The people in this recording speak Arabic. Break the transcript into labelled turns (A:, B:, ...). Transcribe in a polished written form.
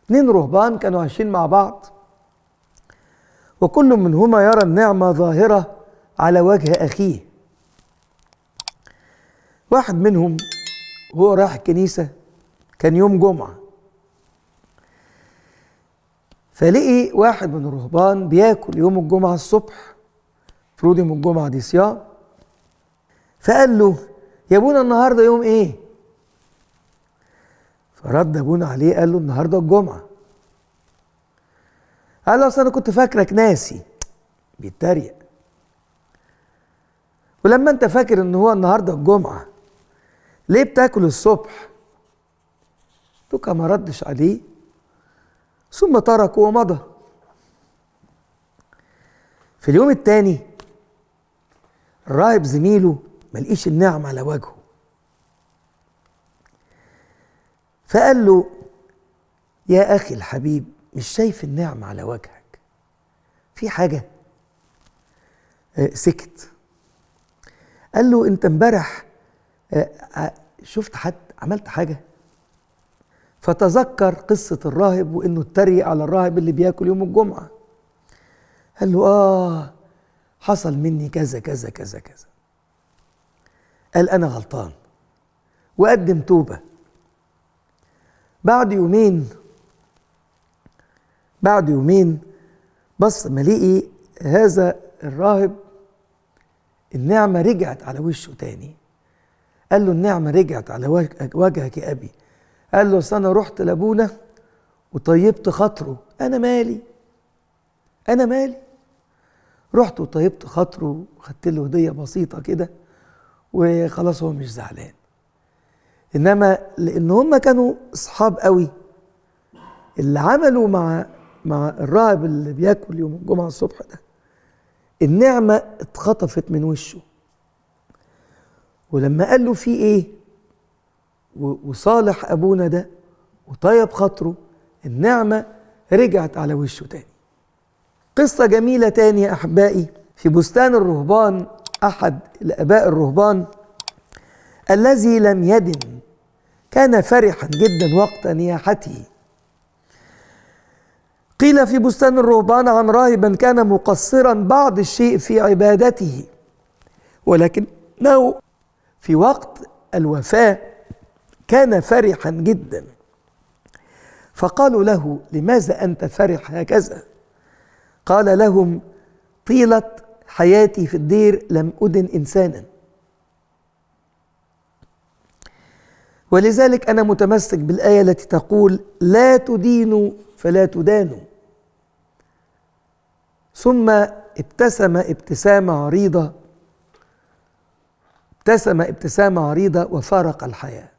A: 2 رهبان كانوا عايشين مع بعض، وكل منهما يرى النعمة ظاهرة على وجه أخيه. واحد منهم وهو رايح الكنيسة، كان يوم جمعة، فلقي واحد من الرهبان بياكل يوم الجمعة الصبح، المفروض يوم الجمعة دي صيام، فقال له: يا ابونا النهارده يوم ايه؟ فرد ابونا عليه قال له: النهارده الجمعة. قال له: اصل انا كنت فاكرك ناسي. بيتريق. ولما انت فاكر ان هو النهارده الجمعة، ليه بتاكل الصبح؟ توكا ما ردش عليه، ثم تركه ومضى. في اليوم الثاني الراهب زميله ملقيش النعم على وجهه، فقال له: يا أخي الحبيب، مش شايف النعم على وجهك، في حاجة؟ سكت. قال له: أنت امبارح شفت حد عملت حاجة؟ فتذكر قصة الراهب وإنه اتريق على الراهب اللي بياكل يوم الجمعة. قال له: حصل مني كذا كذا كذا كذا. قال: أنا غلطان، وقدم توبة. بعد يومين بص ملاقي هذا الراهب النعمة رجعت على وشه تاني. قال له: النعمة رجعت على وجهك يا أبي. قال له: أصل أنا رحت لأبونا وطيبت خاطره. أنا مالي. رحت وطيبت خاطره وخدت له هدية بسيطة كده وخلاص، هو مش زعلان. إنما لأن هم كانوا أصحاب قوي، اللي عملوا مع الراهب اللي بياكل يوم الجمعة الصبح ده، النعمة اتخطفت من وشه. ولما قال له: في إيه؟ وصالح أبونا ده وطيب خاطره، النعمة رجعت على وشه تاني. قصة جميلة تاني يا أحبائي، في بستان الرهبان، أحد الآباء الرهبان الذي لم يدن كان فرحا جدا وقت نياحته. قيل في بستان الرهبان عن راهبا كان مقصرا بعض الشيء في عبادته، ولكنه في وقت الوفاة كان فرحا جدا. فقالوا له: لماذا أنت فرح هكذا؟ قال لهم: طيلة حياتي في الدير لم أدن إنسانا، ولذلك أنا متمسك بالآية التي تقول: لا تدينوا فلا تدانوا. ثم ابتسم ابتسامة عريضة وفارق الحياة.